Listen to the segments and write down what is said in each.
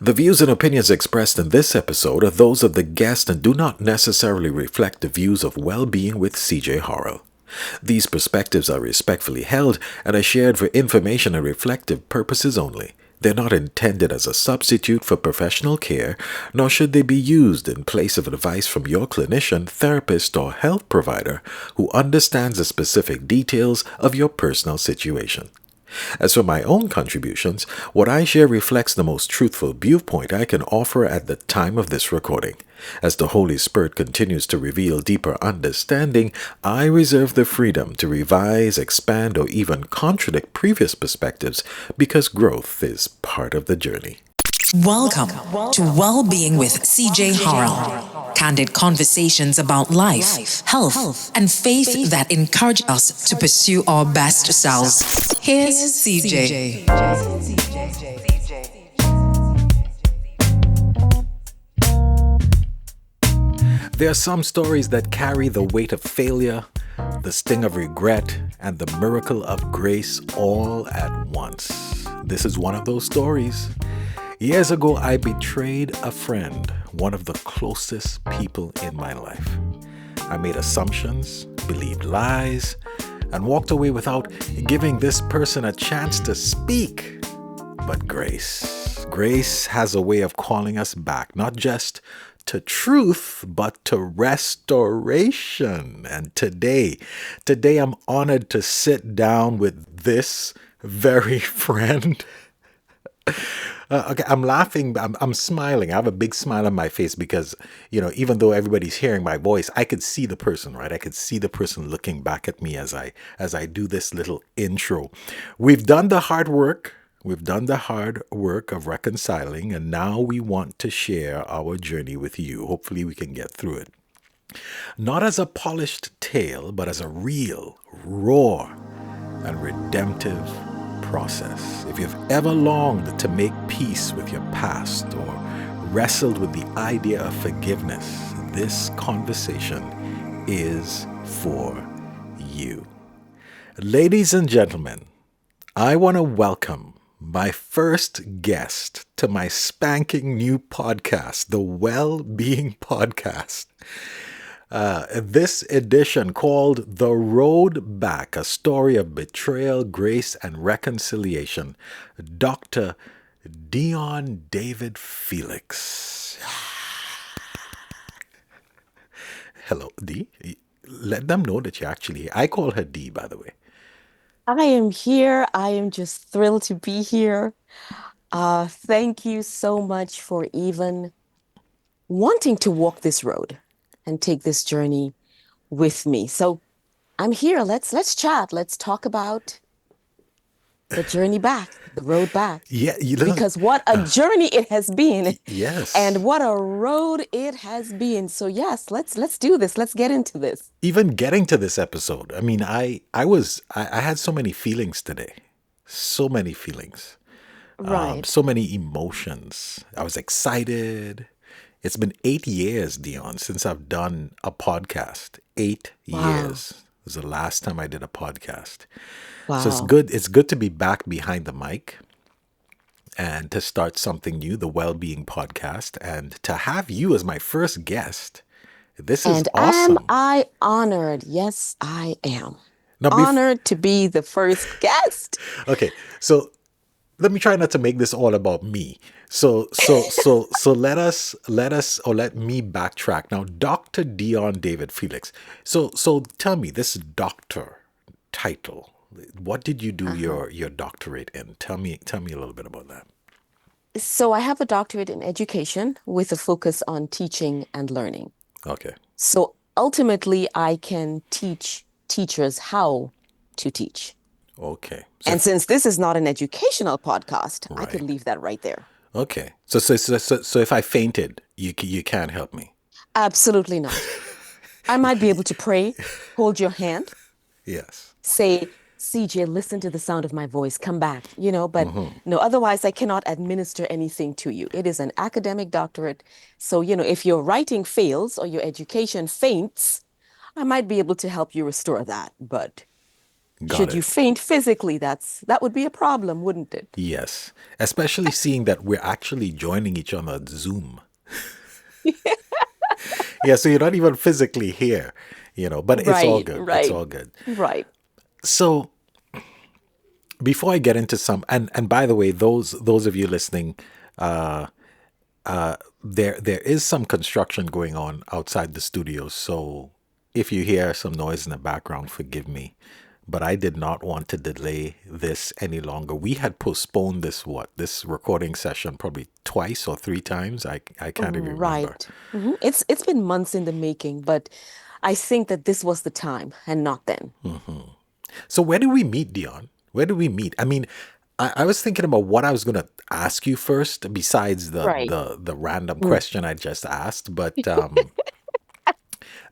The views and opinions expressed in this episode are those of the guest and do not necessarily reflect the views of Well-Being with CJ Horrell. These perspectives are respectfully held and are shared for information and reflective purposes only. They're not intended as a substitute for professional care, nor should they be used in place of advice from your clinician, therapist, or health provider who understands the specific details of your personal situation. As for my own contributions, what I share reflects the most truthful viewpoint I can offer at the time of this recording. As the Holy Spirit continues to reveal deeper understanding, I reserve the freedom to revise, expand, or even contradict previous perspectives because growth is part of the journey. Welcome to Well-Being with CJ Horrell. Candid conversations about life, health, and faith that encourage us to pursue our best selves. Here's CJ. There are some stories that carry the weight of failure, the sting of regret, and the miracle of grace all at once. This is one of those stories. Years ago, I betrayed a friend, one of the closest people in my life. I made assumptions, believed lies, and walked away without giving this person a chance to speak. But grace has a way of calling us back, not just to truth, but to restoration. And today I'm honored to sit down with this very friend. Okay, I'm laughing, I'm smiling. I have a big smile on my face because, even though everybody's hearing my voice, I could see the person, right? I could see the person looking back at me as I do this little intro. We've done the hard work. We've done the hard work of reconciling, and now we want to share our journey with you. Hopefully we can get through it. Not as a polished tale, but as a real, raw, and redemptive process. If you've ever longed to make peace with your past or wrestled with the idea of forgiveness, this conversation is for you. Ladies and gentlemen, I want to welcome my first guest to my spanking new podcast, the Well-Being Podcast. This edition called The Road Back, a story of betrayal, grace, and reconciliation. Dr. Dionne David-Felix. Hello, D. Let them know that you're actually here. I call her D, by the way. I am here. I am just thrilled to be here. Thank you so much for even wanting to walk this road and take this journey with me. So I'm here. Let's chat. Let's talk about the journey back, the road back. Yeah, because what a journey it has been. Yes. And what a road it has been. So yes, let's do this. Let's get into this. Even getting to this episode, I mean, I had so many feelings today. So many feelings. Right. So many emotions. I was excited. It's been 8 years, Dionne, since I've done a podcast. 8 years. It was the last time I did a podcast. Wow. So it's good to be back behind the mic and to start something new, the Well-Being Podcast, and to have you as my first guest. This is awesome. Am I honored? Yes, I am. Now, honored to be the first guest. Okay, so let me try not to make this all about me. So let me backtrack. Now, Dr. Dionne David-Felix. So tell me, this doctor title, what did you do your doctorate in? Tell me a little bit about that. So I have a doctorate in education with a focus on teaching and learning. Okay. So ultimately, I can teach teachers how to teach. Okay. And since this is not an educational podcast, Right. I could leave that right there. Okay. So if I fainted, you can't help me. Absolutely not. I might be able to pray, hold your hand, Yes. say, CJ, listen to the sound of my voice, come back, but no, otherwise I cannot administer anything to you. It is an academic doctorate. So, if your writing fails or your education faints, I might be able to help you restore that, but Got Should you it. faint physically, that would be a problem, wouldn't it? Yes. Especially seeing that we're actually joining each other on Zoom. Yeah, so you're not even physically here, but it's all Right, good. It's right, all good. right. So before I get into some, and by the way, those of you listening, there is some construction going on outside the studio. So if you hear some noise in the background, forgive me. But I did not want to delay this any longer. We had postponed this recording session probably twice or three times. I can't even remember. Right. It's been months in the making, but I think that this was the time and not then. So where did we meet, Dion? Where did we meet? I mean, I was thinking about what I was gonna ask you first, besides the Right. the the random Mm. question I just asked. But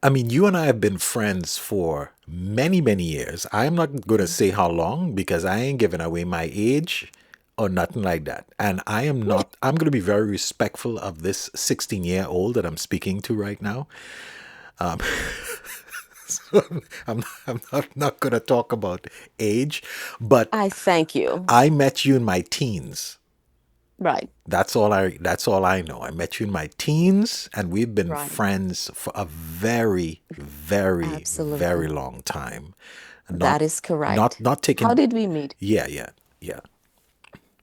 I mean, you and I have been friends for many, many years. I'm not gonna say how long because I ain't giving away my age or nothing like that. And I am not. I'm gonna be very respectful of this 16-year-old that I'm speaking to right now. I'm not going to talk about age, but I thank you. I met you in my teens. Right, That's all I know. I met you in my teens and we've been right. friends for a very, very, very Absolutely. long time. Not That is not correct. not How taking did we meet? yeah, yeah, yeah.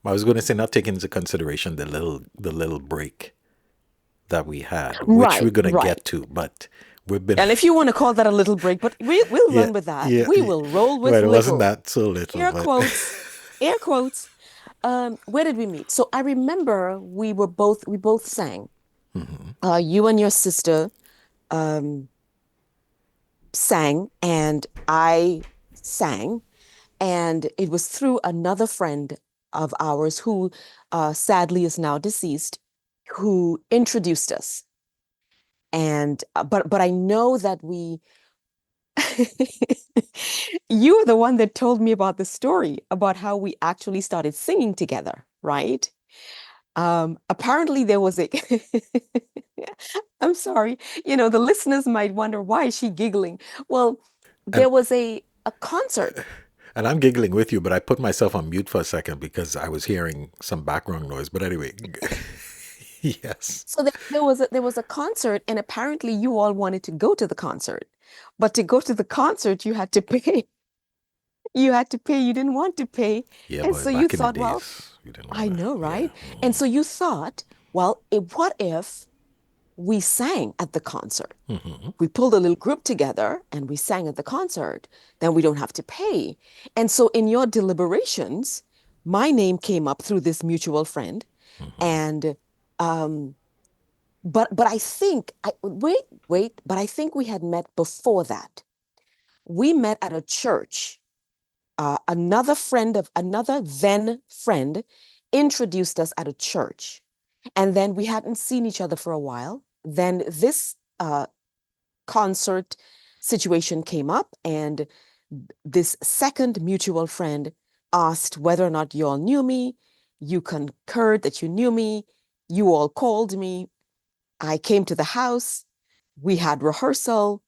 I was going to say not taking into consideration the little break that we had, which we're Right, going to right. get to, but we've been And if you want to call that a little break, but we'll yeah, run with that. yeah, We yeah. will roll with Well, it wasn't little. that so little, Air but quotes, air quotes. Where did we meet? So I remember we both sang. You and your sister um, sang, and I sang, and it was through another friend of ours who sadly is now deceased, who introduced us. And but I know that we you were the one that told me about the story about how we actually started singing together, right? Apparently there was a I'm sorry, the listeners might wonder, why is she giggling? Well, and there was a concert. and I'm giggling with you, but I put myself on mute for a second because I was hearing some background noise. But anyway, yes. So there was a concert, and apparently you all wanted to go to the concert. But to go to the concert, you had to pay. You had to pay. You didn't want to pay. Yeah, And but so you back in the thought, well, days, you didn't want I to. know, Yeah. right? And so you thought, well, what if we sang at the concert? We pulled a little group together and we sang at the concert, then we don't have to pay. And so in your deliberations, my name came up through this mutual friend. And um, but I think wait, but I think we had met before that. We met at a church. Another then friend introduced us at a church. And then we hadn't seen each other for a while. Then this concert situation came up, and this second mutual friend asked whether or not you all knew me. You concurred that you knew me. You all called me. I came to the house. We had rehearsal,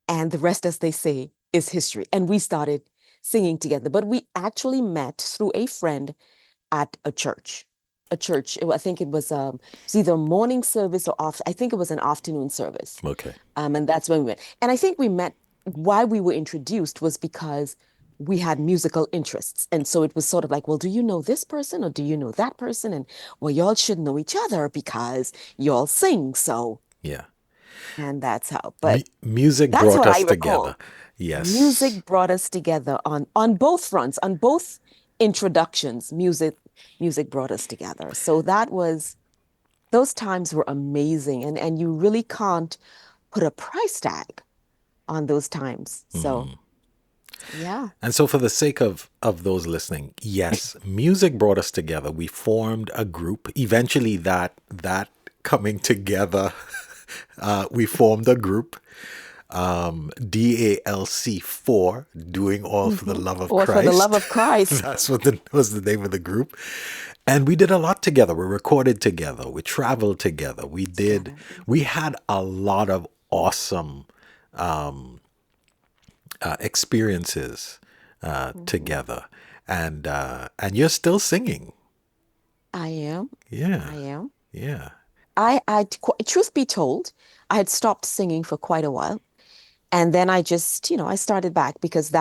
and the rest, as they say, is history. And we started singing together. But we actually met through a friend at a church. A church. I think it was either morning service or off. I think it was an afternoon service. Okay. And that's when we met. And I think we met. Why we were introduced was because we had musical interests. And so it was sort of like, well, do you know this person or do you know that person? And well, y'all should know each other because y'all sing. So, Yeah. and that's how. But Music that's brought what I us together. recall. Yes. Music brought us together on both fronts, on both introductions. Music brought us together. So those times were amazing, and you really can't put a price tag on those times. So yeah. And so, for the sake of those listening, yes, music brought us together. We formed a group. Eventually, that coming together, we formed a group. DALC4, doing all for the love of Or for the love Christ. of Christ. That's what was the name of the group. And we did a lot together. We recorded together. We traveled together. Together. We had a lot of awesome experiences Mhm. together, and you're still singing. I am. Yeah, I am. yeah. Truth be told, I had stopped singing for quite a while. And then I just, I started back because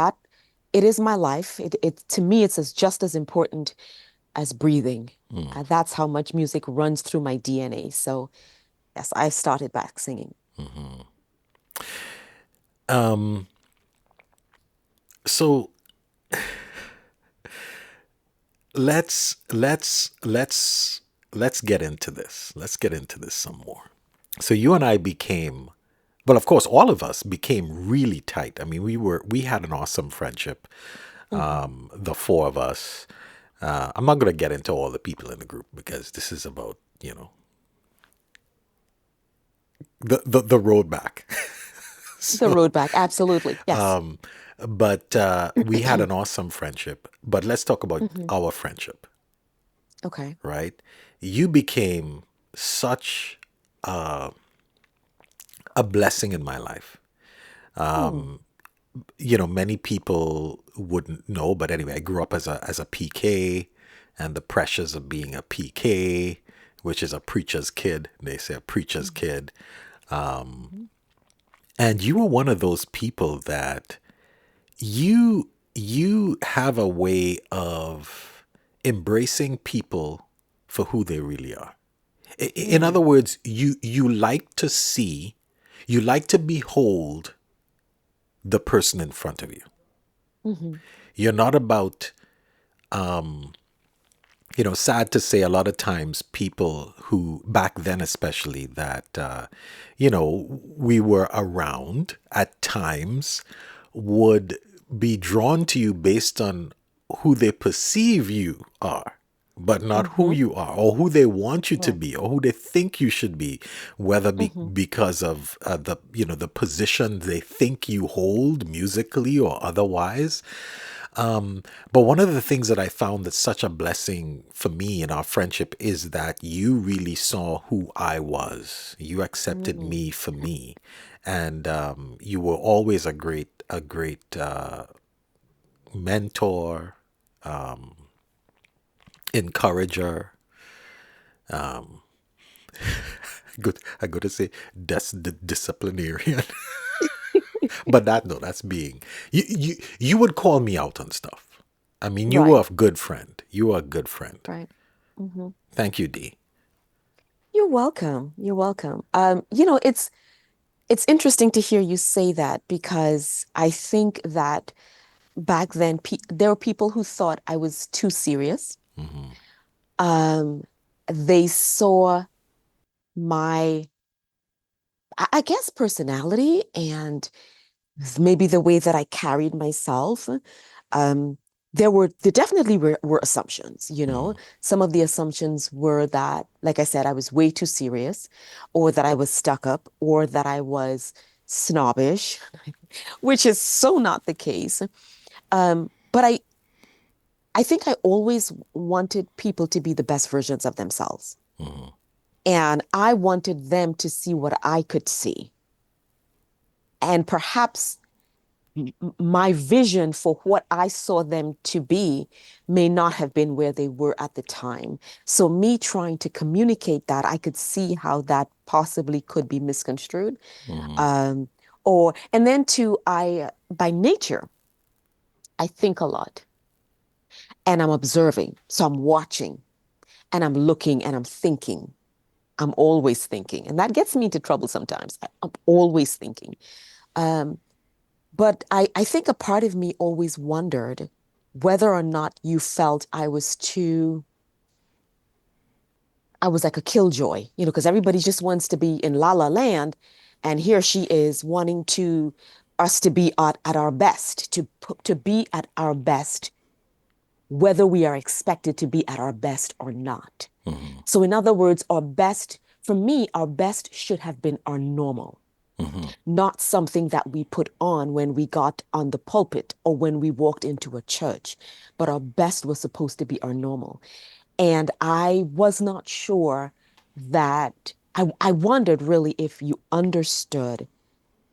it is my life. To me, it's just as important as breathing. Mm, That's how much music runs through my DNA. So yes, I started back singing. mhm. Um, so let's get into this. Let's get into this some more. So you and I became, well, of course, all of us became really tight. I mean, we had an awesome friendship. Mhm. The four of us. I'm not going to get into all the people in the group because this is about the road back. The So, road back, absolutely. Yes. but we had an awesome friendship. But let's talk about Mhm. our friendship, Okay. right? You became such a blessing in my life. Hmm. Many people wouldn't know, but anyway, I grew up as a PK, and the pressures of being a PK, which is a preacher's kid. They say a preacher's Mhm. kid. And you were one of those people that you have a way of embracing people for who they really are. In Hmm. other words, you like to behold the person in front of you. Hmm. You're not about, sad to say, a lot of times people who, back then especially, that, we were around at times would be drawn to you based on who they perceive you are, but not who Hmm. you are, or who they want you to Right. be, or who they think you should be, whether Hmm. because of the position they think you hold musically or otherwise. But one of the things that I found that's such a blessing for me in our friendship is that you really saw who I was. You accepted Hmm. me for me, and you were always a great mentor, encourager. Good, I got to say, that's the disciplinarian. But that no, that's being you would call me out on stuff. I mean, you were Right. a good friend. You were a good friend. Right. Hmm. Thank you, D. You're welcome. You're welcome. It's interesting to hear you say that because I think that back then there were people who thought I was too serious. Hmm. Um, they saw my, I guess, personality and maybe the way that I carried myself. Um, there definitely were assumptions. Hmm. Some of the assumptions were that, like I said, I was way too serious, or that I was stuck up, or that I was snobbish, which is so not the case. But I think I always wanted people to be the best versions of themselves. Hmm. And I wanted them to see what I could see. And perhaps my vision for what I saw them to be may not have been where they were at the time. So, me trying to communicate that, I could see how that possibly could be misconstrued. Hmm. Um, and then by nature, I think a lot and I'm observing. So, I'm watching and I'm looking and I'm thinking. I'm always thinking. And that gets me into trouble sometimes. I'm always thinking. Um, But I think a part of me always wondered whether or not you felt I was like a killjoy, because everybody just wants to be in La La Land. And here she is wanting us to be at our best, to be at our best, whether we are expected to be at our best or not. Hmm. So, in other words, our best, for me, our best should have been our normal, Hmm. not something that we put on when we got on the pulpit or when we walked into a church, but our best was supposed to be our normal. And I was not sure that I wondered really if you understood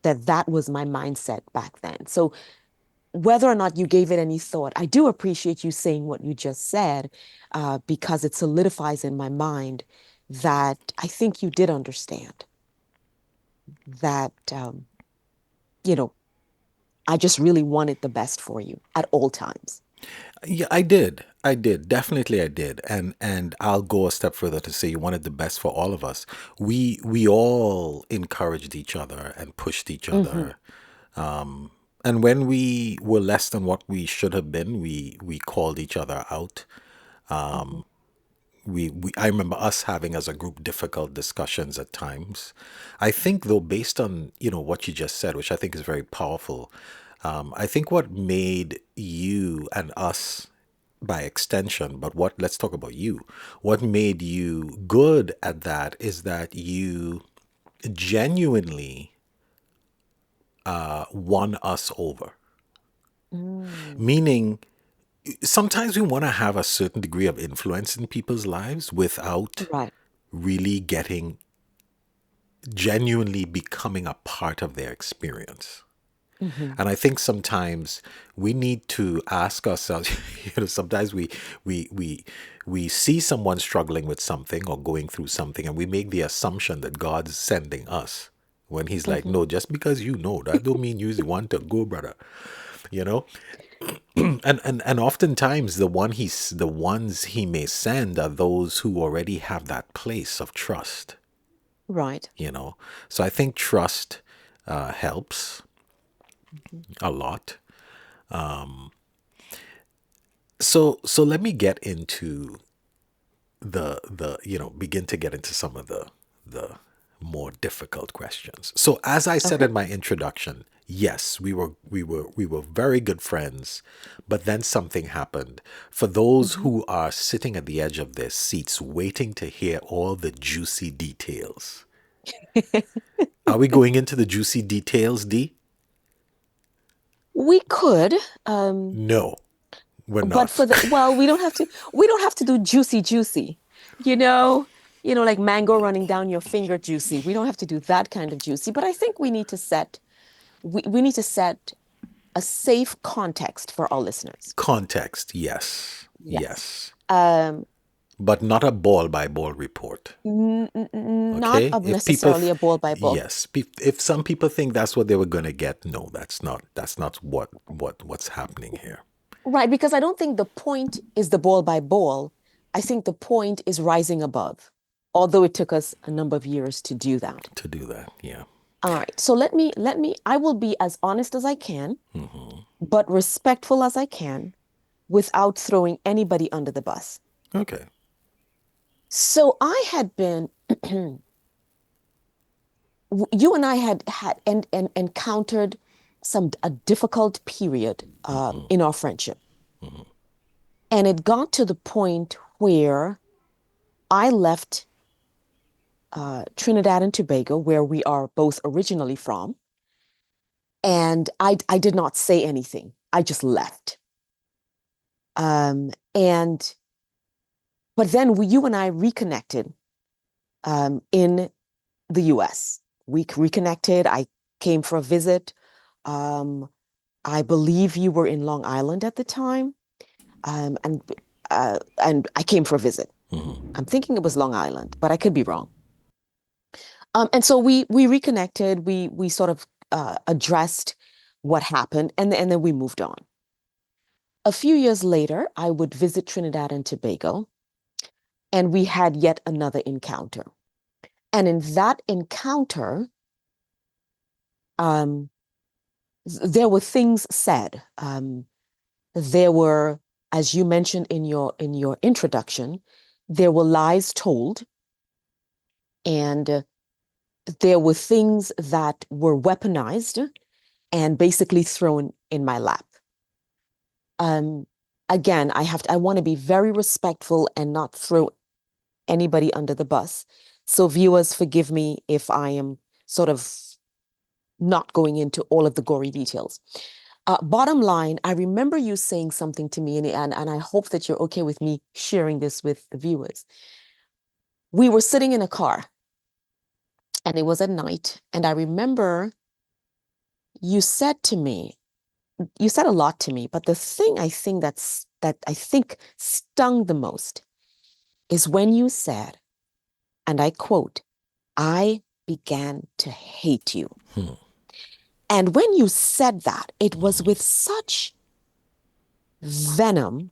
that that was my mindset back then. So whether or not you gave it any thought, I do appreciate you saying what you just said, because it solidifies in my mind that I think you did understand that, you know, I just really wanted the best for you at all times. Yeah, I did. I did. Definitely I did. And I'll go a step further to say you wanted the best for all of us. We all encouraged each other and pushed each Hmm. other. And when we were less than what we should have been, we called each other out. Hmm. We I remember us having as a group difficult discussions at times. I think though, based on what you just said, which I think is very powerful, I think what made you and us by extension, but what let's talk about you. What made you good at that is that you genuinely won us over. Mm. Meaning, sometimes we want to have a certain degree of influence in people's lives without Right. really getting genuinely becoming a part of their experience. Hmm. And I think sometimes we need to ask ourselves, sometimes we see someone struggling with something or going through something, and we make the assumption that God's sending us. When he's like, Hmm. no, just because you know, that don't mean you want to go, brother. You know? And oftentimes the ones he may send are those who already have that place of trust. Right. So I think trust helps Hmm. a lot. So let me get into the begin to get into some of the more difficult questions. So as I said Okay. in my introduction, yes, we were very good friends, but then something happened. For those Hmm. who are sitting at the edge of their seats waiting to hear all the juicy details. Are we going into the juicy details, D? We could, No, we're but not. well, we don't have to do juicy, juicy, you know, like mango running down your finger juicy. We don't have to do that kind of juicy, but I think we need to set a safe context for our listeners. Context, yes. Yes. Yes. Um, But not a ball by ball report. Not Okay? If people, necessarily a ball by ball. yes, if some people think that's what they were going to get, no, that's not what's happening here. Right, because I don't think the point is the ball by ball. I think the point is rising above, although it took us a number of years to do that. To do that, yeah. All right, so I will be as honest as I can, but respectful as I can without throwing anybody under the bus. Okay. So I had been, you and I had and encountered a difficult period in our friendship. And it got to the point where I left Trinidad and Tobago, where we are both originally from, and I did not say anything. I just left. And but then you and I reconnected in the U.S. We reconnected. I came for a visit. Um, I believe you were in Long Island at the time, um, and and I came for a visit. I'm thinking it was Long Island, but I could be wrong. And so we reconnected. We sort of addressed what happened, and then we moved on. A few years later, I would visit Trinidad and Tobago, and we had yet another encounter. And in that encounter, um, there were things said. There were, as you mentioned in your introduction, there were lies told, and there were things that were weaponized and basically thrown in my lap. Um, Again, I want to be very respectful and not throw anybody under the bus. So viewers, forgive me if I am sort of not going into all of the gory details. Bottom line, I remember you saying something to me, and I hope that you're okay with me sharing this with the viewers. We were sitting in a car, and it was at night, and I remember you said to me, you said a lot to me, but the thing I think that I think stung the most is when you said, and I quote, "I began to hate you." And when you said that, it was with such venom,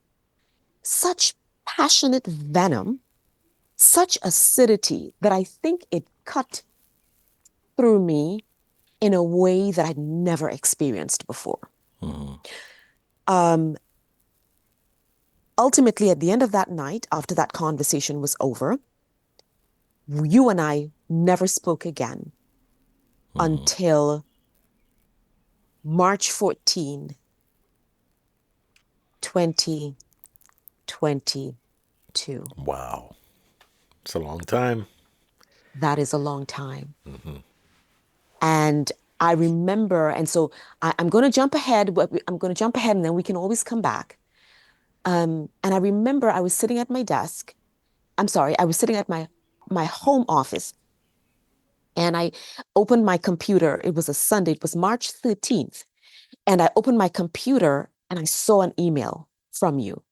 such passionate venom, such acidity that I think it cut through me in a way that I'd never experienced before. Um, Ultimately, at the end of that night, after that conversation was over, you and I never spoke again until March 14, 2022. Wow. It's a long time. That is a long time. And I remember, and so I'm going to jump ahead. I'm going to jump ahead and then we can always come back. And I remember I was sitting at my desk. I'm sorry, I was sitting at my home office and I opened my computer. It was a Sunday. It was March 13th. And I opened my computer and I saw an email from you.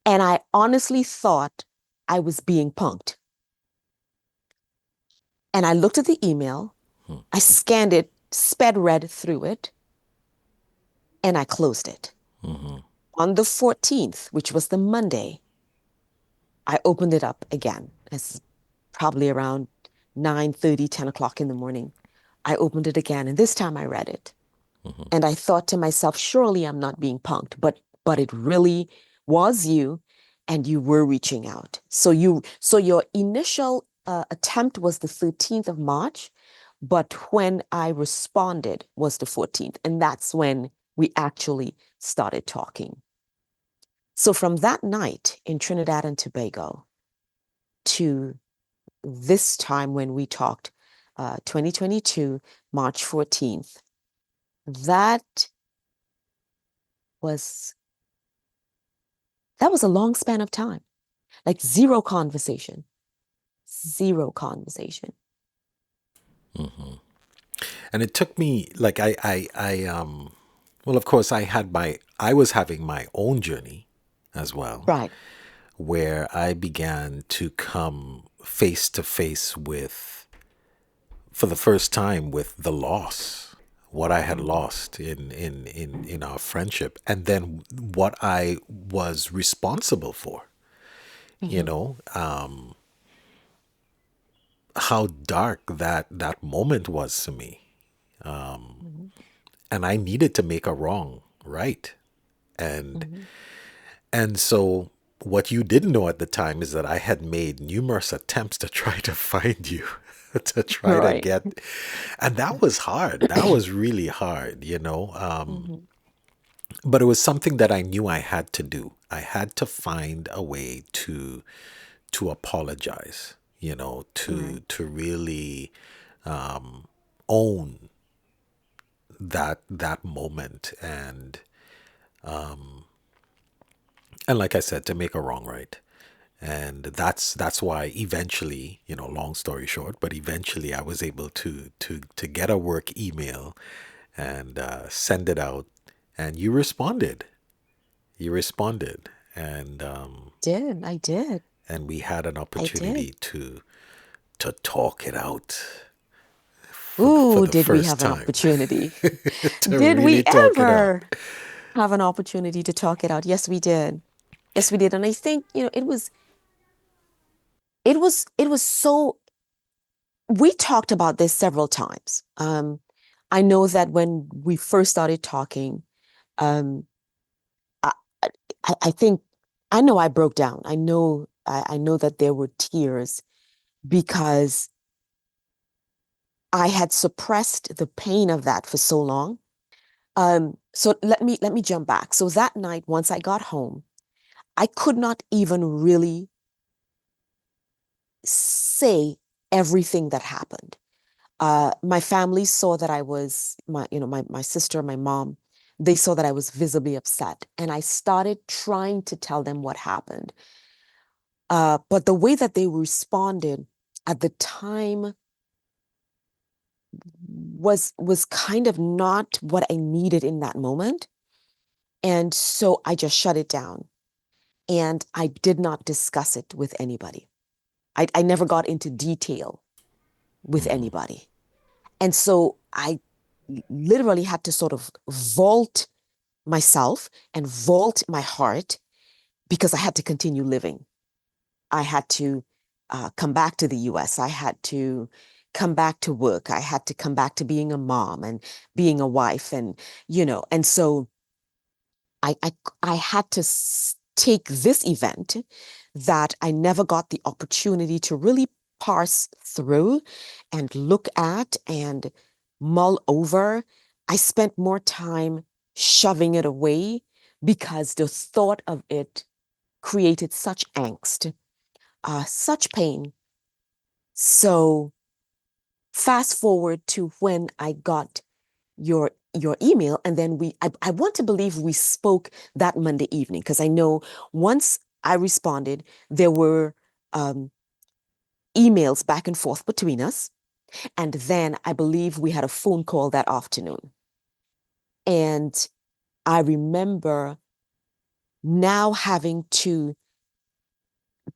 And I honestly thought I was being punked. And I looked at the email, I scanned it, sped read through it, and I closed it. On the 14th, which was the Monday, I opened it up again. It's probably around 9:30, 10 o'clock in the morning. I opened it again, and this time I read it. And I thought to myself, surely I'm not being punked, but it really was you, and you were reaching out. So your initial attempt was the 13th of March, but when I responded was the 14th, and that's when we actually started talking. So from that night in Trinidad and Tobago to this time when we talked, 2022, March 14th, that was a long span of time, like zero conversation. And it took me like well, of course I was having my own journey as well, Right. where I began to come face to face with, for the first time, with the loss, what I had lost in our friendship, and then what I was responsible for. You know, how dark that moment was to me, and I needed to make a wrong right. And and so what you didn't know at the time is that I had made numerous attempts to try to find you, to try to Right. get, and that was hard. That was really hard, you know. But it was something that I knew I had to do. I had to find a way to apologize, you know, Right. to really own that moment, and like I said, to make a wrong right. And that's why eventually, you know, long story short, but eventually I was able to get a work email and send it out, and you responded. You responded, I did. and we had an I did. opportunity to talk it out for Ooh, the did we first have an time, opportunity? to Did really we talk it out. ever have an opportunity to talk it out? Yes, we did. Yes, we did. And I think, it was so, we talked about this several times. I know that when we first started talking, um, I, I think, I know I broke down. I know that there were tears because I had suppressed the pain of that for so long. So let me jump back. So that night, once I got home, I could not even really say everything that happened. My family saw that I was my sister, my mom, they saw that I was visibly upset, and I started trying to tell them what happened. But the way that they responded at the time was kind of not what I needed in that moment. And so I just shut it down and I did not discuss it with anybody. I never got into detail with anybody. And so I literally had to sort of vault myself and vault my heart because I had to continue living. I had to come back to the US. I had to come back to work. I had to come back to being a mom and being a wife. And, and so I had to take this event that I never got the opportunity to really parse through and look at and mull over. I spent more time shoving it away because the thought of it created such angst, such pain. So fast forward to when I got your email, and then I want to believe we spoke that Monday evening, because I know once I responded, there were emails back and forth between us. And then I believe we had a phone call that afternoon. And I remember now having to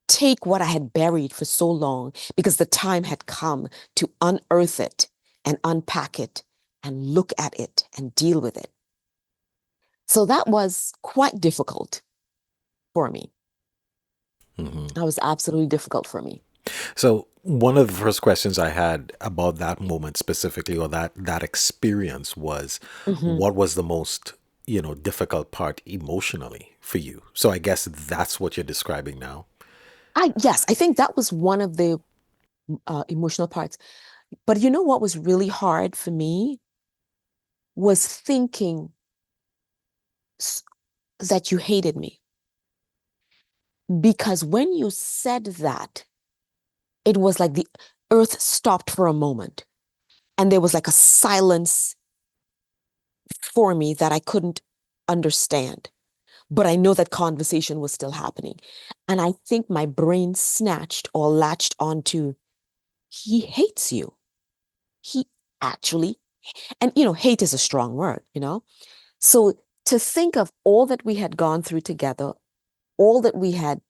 take what I had buried for so long because the time had come to unearth it and unpack it and look at it and deal with it. So that was quite difficult for me. That was absolutely difficult for me. So one of the first questions I had about that moment specifically, or that experience, was Mhm. what was the most, difficult part emotionally for you? So I guess that's what you're describing now. Yes, I think that was one of the emotional parts. But you know what was really hard for me was thinking that you hated me. Because when you said that, it was like the earth stopped for a moment and there was like a silence for me that I couldn't understand. But I know that conversation was still happening. And I think my brain snatched or latched onto, he hates you. He actually, and hate is a strong word. So to think of all that we had gone through together, all that we had,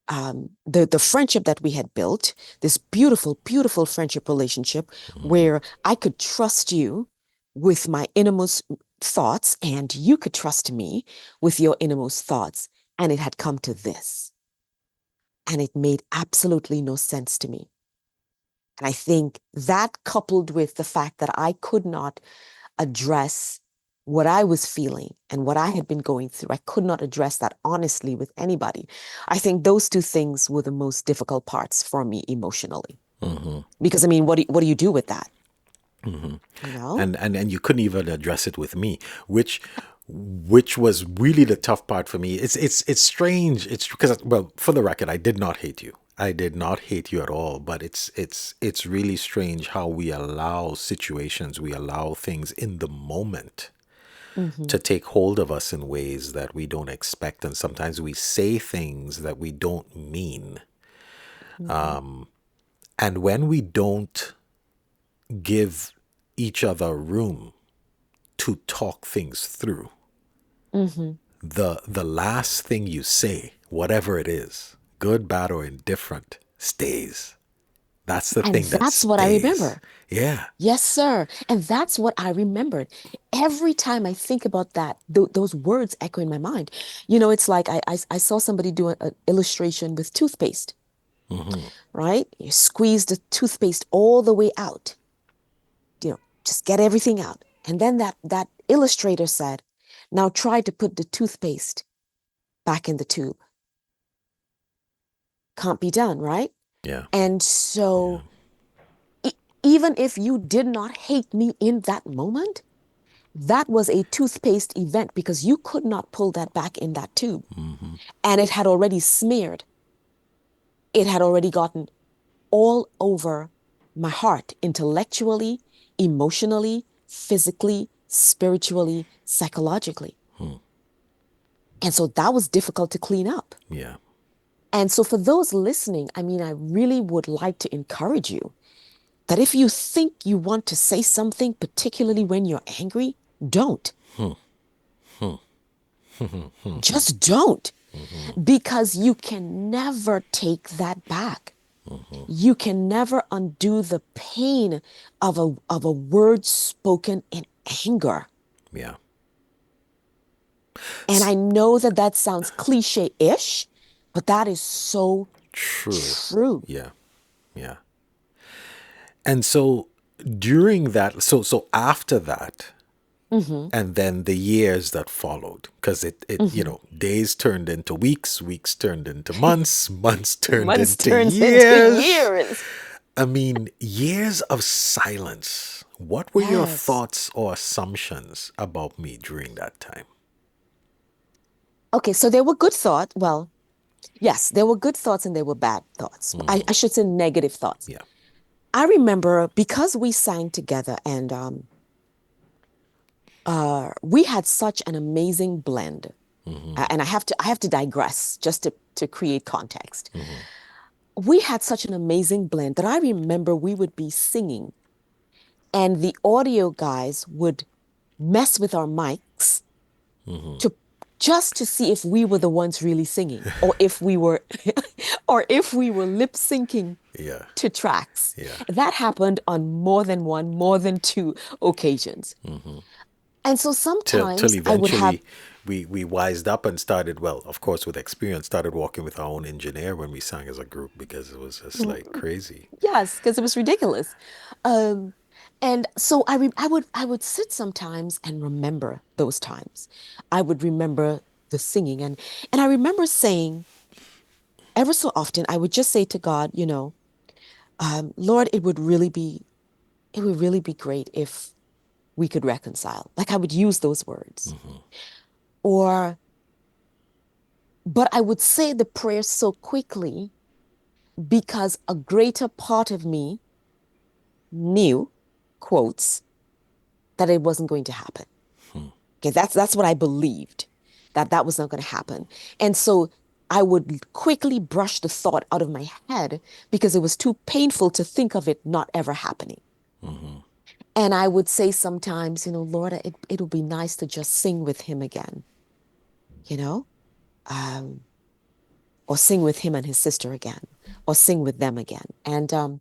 the friendship that we had built, this beautiful, beautiful friendship relationship where I could trust you with my innermost thoughts and you could trust me with your innermost thoughts. And it had come to this. And it made absolutely no sense to me. And I think that, coupled with the fact that I could not address what I was feeling and what I had been going through, I could not address that honestly with anybody. I think those two things were the most difficult parts for me emotionally. Because I mean, what do you do with that? You know? And you couldn't even address it with me, which was really the tough part for me. It's strange. It's because, well, for the record, I did not hate you. I did not hate you at all. But it's really strange how we allow situations, we allow things in the moment Mm-hmm. to take hold of us in ways that we don't expect, and sometimes we say things that we don't mean. Mm-hmm. And when we don't give each other room to talk things through, Mm-hmm. the last thing you say, whatever it is, good, bad, or indifferent, stays. That's the And thing that that's what I stays. remember. Yeah. Yes, sir. And that's what I remembered. Every time I think about that, those words echo in my mind. It's like I saw somebody do an illustration with toothpaste, right? You squeeze the toothpaste all the way out, just get everything out. And then that illustrator said, now try to put the toothpaste back in the tube. Can't be done, right? Yeah. And Yeah. so e- even if you did not hate me in that moment, that was a toothpaste event because you could not pull that back in that tube. And it had already smeared. It had already gotten all over my heart, intellectually, emotionally, physically, spiritually, psychologically. And so that was difficult to clean up. Yeah. And so for those listening, I mean, I really would like to encourage you. that if you think you want to say something, particularly when you're angry, don't. Just don't. Because you can never take that back. You can never undo the pain of a word spoken in anger. Yeah. And I know that that sounds cliche-ish, but that is so true. Yeah. Yeah. And so during that, so after that, and then the years that followed, because days turned into weeks, weeks turned into months, months turned Months into turns into years. years. I mean, years of silence. What were your Yes. thoughts or assumptions about me during that time? Okay, so there were good thoughts. Well, yes, there were good thoughts and there were bad thoughts. I should say negative thoughts. Yeah. I remember because we sang together and we had such an amazing blend. And I have to digress just to create context. We had such an amazing blend that I remember we would be singing and the audio guys would mess with our mics to just to see if we were the ones really singing or if we were or if we were lip syncing Yeah. to tracks. Yeah. That happened on more than one, more than two occasions. And so Till sometimes I would have, eventually we wised up and started, well, of course, with experience, started working with our own engineer when we sang as a group because it was just like crazy. yes, because it was ridiculous. Um, and so I would sit sometimes and remember those times. I would remember the singing and I remember saying ever so often, I would just say to God, Lord, it would really be great if we could reconcile. Like I would use those words. Or, but I would say the prayer so quickly because a greater part of me knew, quotes, that it wasn't going to happen. Okay, that's what I believed, that that was not going to happen. And so I would quickly brush the thought out of my head because it was too painful to think of it not ever happening. And I would say sometimes, Lord, it'll be nice to just sing with him again, you know, um, or sing with him and his sister again, or sing with them again. And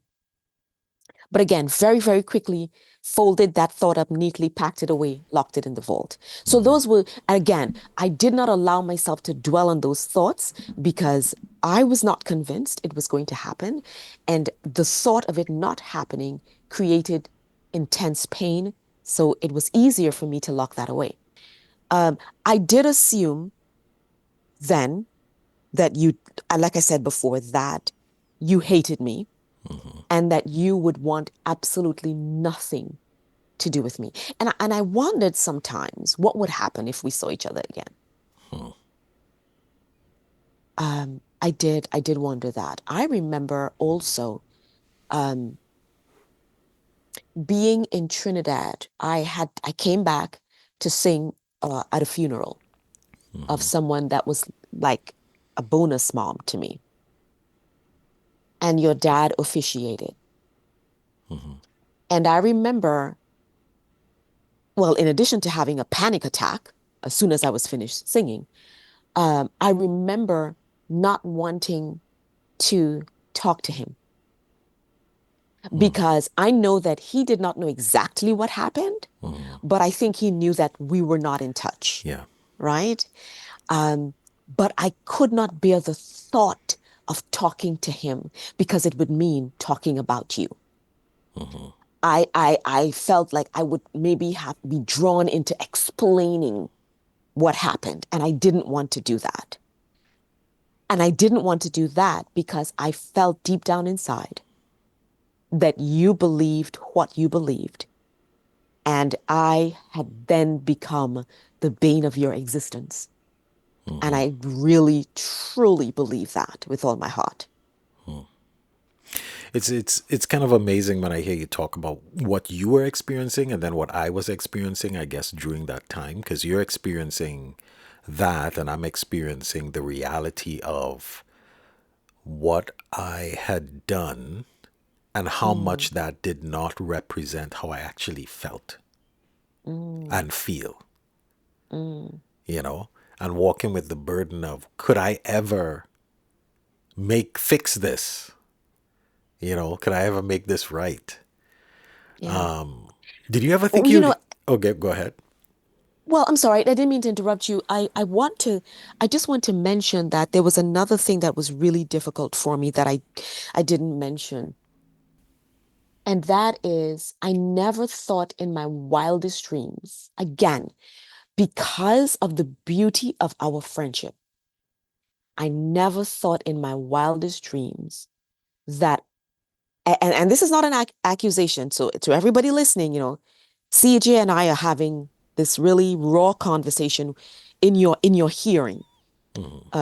but again, very, very quickly folded that thought up neatly, packed it away, locked it in the vault. So those were, again, I did not allow myself to dwell on those thoughts because I was not convinced it was going to happen. And the thought of it not happening created intense pain. So it was easier for me to lock that away. I did assume then that like I said before, that you hated me and that you would want absolutely nothing to do with me. And I wondered sometimes what would happen if we saw each other again. I did wonder that. I remember also being in Trinidad. I came back to sing at a funeral of someone that was like a bonus mom to me. And your dad officiated. And I remember, well, in addition to having a panic attack as soon as I was finished singing, I remember not wanting to talk to him because I know that he did not know exactly what happened, but I think he knew that we were not in touch. Yeah. Right? But I could not bear the thought of talking to him because it would mean talking about you. I felt like I would maybe have to be drawn into explaining what happened, and I didn't want to do that. And I didn't want to do that because I felt deep down inside that you believed what you believed, and I had then become the bane of your existence. And I really, truly believe that with all my heart. It's kind of amazing when I hear you talk about what you were experiencing and then what I was experiencing, I guess, during that time, because you're experiencing that and I'm experiencing the reality of what I had done and how much that did not represent how I actually felt and feel, you know, and walking with the burden of, could I ever fix this? You know, could I ever make this right? Yeah. Did you ever think Oh, you you'd, know, okay, go ahead. well, I'm sorry. I didn't mean to interrupt you. I just want to mention that there was another thing that was really difficult for me that I didn't mention. And that is, I never thought in my wildest dreams, again, because of the beauty of our friendship, I never thought in my wildest dreams that, and this is not an accusation. So to everybody listening, CJ and I are having this really raw conversation in your hearing.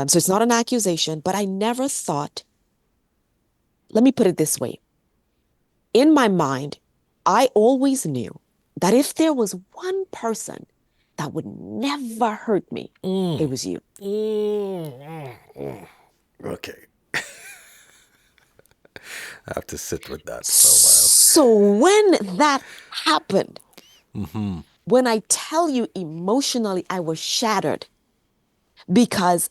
So it's not an accusation, but I never thought, let me put it this way. In my mind, I always knew that if there was one person that would never hurt me, it was you. Okay. I have to sit with that for a while. So when that happened, when I tell you emotionally, I was shattered because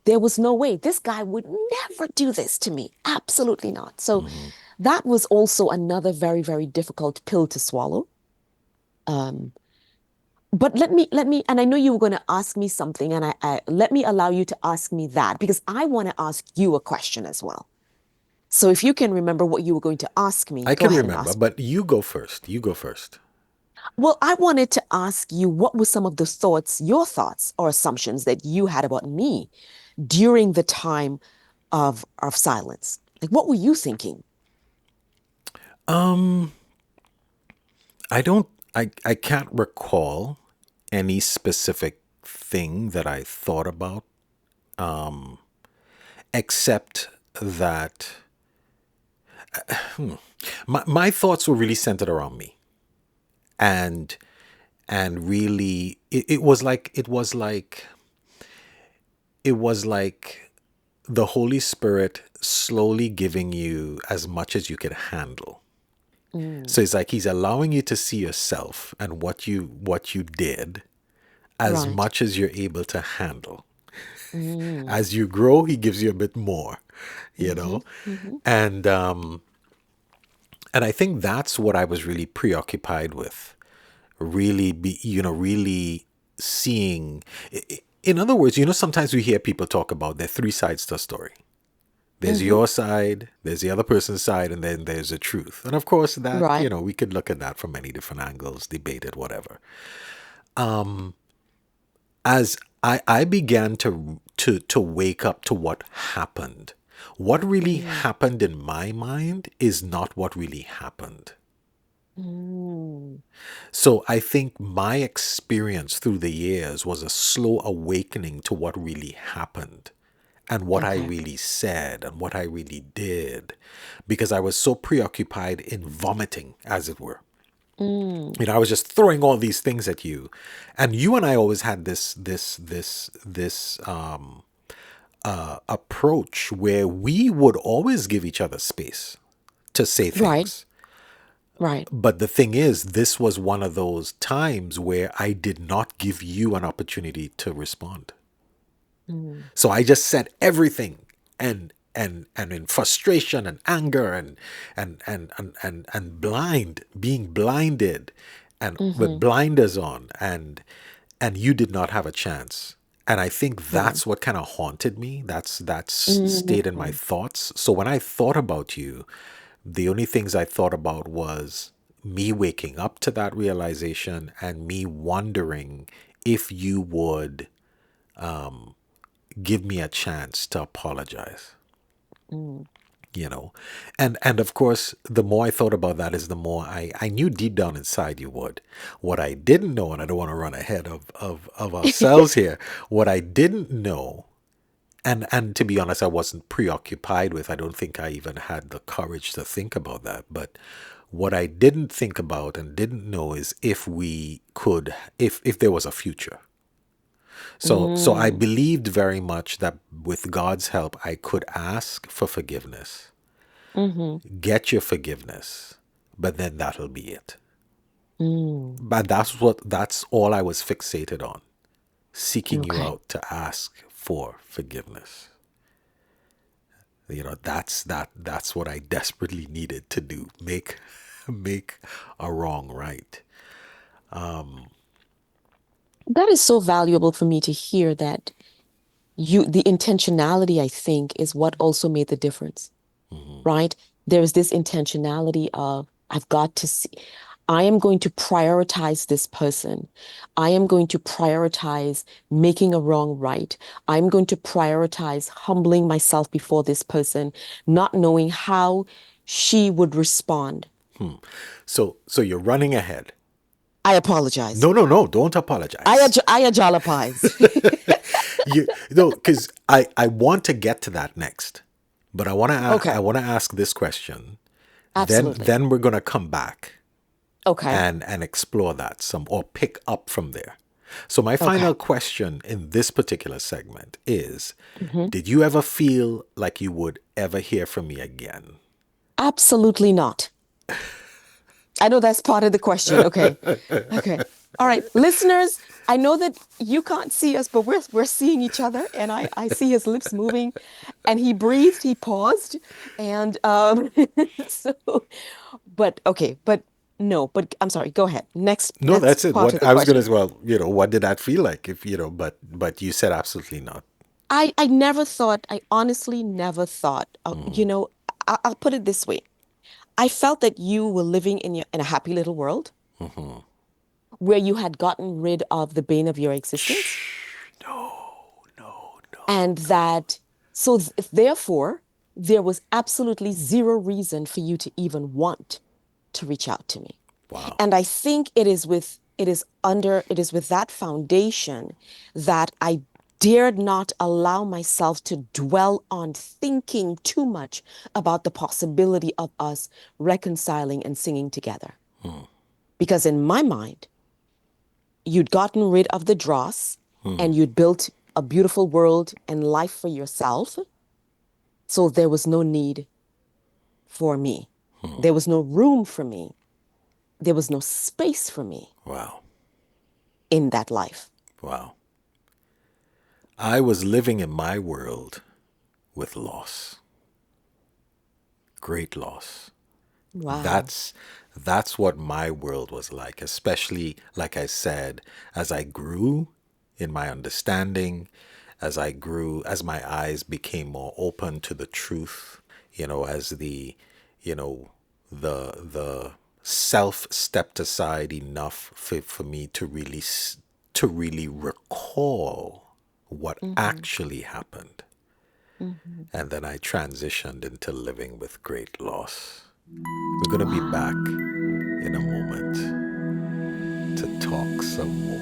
there was no way this guy would never do this to me. Absolutely not. So that was also another very, very difficult pill to swallow. But and I know you were going to ask me something, and I let me allow you to ask me that because I want to ask you a question as well. So if you can remember what you were going to ask me, I go can ahead and remember, ask. but you go first. You go first. Well, I wanted to ask you what were some of the thoughts, your thoughts or assumptions that you had about me during the time of silence. Like, what were you thinking? I don't, I can't recall any specific thing that I thought about, except that my thoughts were really centered around me. And, and really, it was like the Holy Spirit slowly giving you as much as you could handle. Mm, So it's like he's allowing you to see yourself and what you did as right. much as you're able to handle. Mm, As you grow, he gives you a bit more, you mm-hmm, know? mm-hmm, And I think that's what I was really preoccupied with. Really seeing, in other words, sometimes we hear people talk about there are three sides to a story. There's mm-hmm. your side, there's the other person's side, and then there's the truth. And of course, that, Right. we could look at that from many different angles, debate it, whatever. As I began to wake up to what happened, what really Mm, happened in my mind is not what really happened. mm, So I think my experience through the years was a slow awakening to what really happened and what I okay. really said and what I really did, because I was so preoccupied in vomiting, as it were. Mm, I was just throwing all these things at you, and you and I always had this approach where we would always give each other space to say right. things. Right. But the thing is, this was one of those times where I did not give you an opportunity to respond. Mm, So I just said everything, and in frustration and anger and being blinded and with mm-hmm, blinders on, and you did not have a chance. And I think right. that's what kind of haunted me. That's stayed in my Mm, thoughts. So when I thought about you, the only things I thought about was me waking up to that realization and me wondering if you would give me a chance to apologize. mm, you know and of course, the more I thought about that is the more I knew deep down inside you would. What I didn't know, and I don't want to run ahead of ourselves here, what I didn't know, and to be honest, I wasn't preoccupied with, I don't think I even had the courage to think about that. But what I didn't think about and didn't know is if there was a future. So I believed very much that with God's help I could ask for forgiveness. get your forgiveness, but then that'll be it. Mm. But that's all I was fixated on, seeking you Okay. out to ask for forgiveness. That's what I desperately needed to do. Make a wrong right. That is so valuable for me to hear that the intentionality, I think, is what also made the difference, right? There's this intentionality of, I've got to see, I am going to prioritize this person. I am going to prioritize making a wrong right. I'm going to prioritize humbling myself before this person, not knowing how she would respond. So you're running ahead. I apologize. No, don't apologize. I apologize. Because I want to get to that next, but I want to Okay. I want to ask this question. Absolutely. Then we're gonna come back Okay. and explore that some, or pick up from there. So my final question in this particular segment is, did you ever feel like you would ever hear from me again? Absolutely not. I know that's part of the question. Okay. Okay. All right. Listeners, I know that you can't see us, but we're seeing each other, and I see his lips moving, and he breathed, he paused, and so but okay, but no, but I'm sorry, go ahead. Next No, that's it. part What of the I was gonna question. say, well, what did that feel like? If but you said absolutely not. I never thought, I honestly never thought, I'll put it this way. I felt that you were living in a happy little world where you had gotten rid of the bane of your existence. No. And that, so therefore, there was absolutely zero reason for you to even want to reach out to me. Wow. And I think it is with that foundation that I dared not allow myself to dwell on thinking too much about the possibility of us reconciling and singing together. Because in my mind, you'd gotten rid of the dross and you'd built a beautiful world and life for yourself. So there was no need for me. There was no room for me. There was no space for me Wow. in that life. Wow. I was living in my world with loss. Great loss. Wow. That's what my world was like, especially, like I said, as I grew in my understanding, as my eyes became more open to the truth, as the self stepped aside enough for me to really recall what actually happened. And then I transitioned into living with great loss. We're going to be back in a moment to talk some more.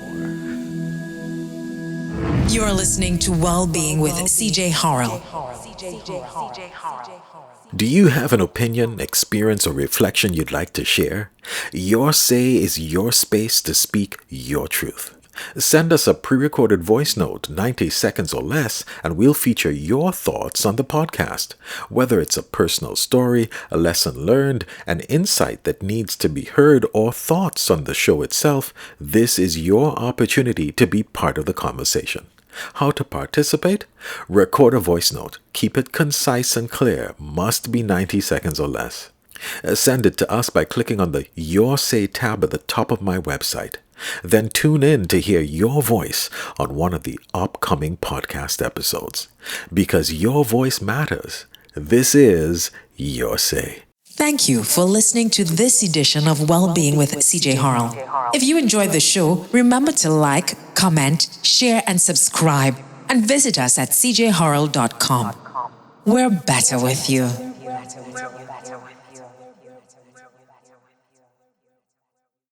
You're listening to Wellbeing with CJ Harrell. Do you have an opinion, experience, or reflection you'd like to share? Your say is your space to speak your truth. Send us a pre-recorded voice note, 90 seconds or less, and we'll feature your thoughts on the podcast. Whether it's a personal story, a lesson learned, an insight that needs to be heard, or thoughts on the show itself, this is your opportunity to be part of the conversation. How to participate? Record a voice note. Keep it concise and clear. Must be 90 seconds or less. Send it to us by clicking on the Your Say tab at the top of my website. Then tune in to hear your voice on one of the upcoming podcast episodes. Because your voice matters. This is Your Say. Thank you for listening to this edition of Wellbeing with CJ Harrell. If you enjoyed the show, remember to like, comment, share, and subscribe. And visit us at cjharrell.com. We're better with you.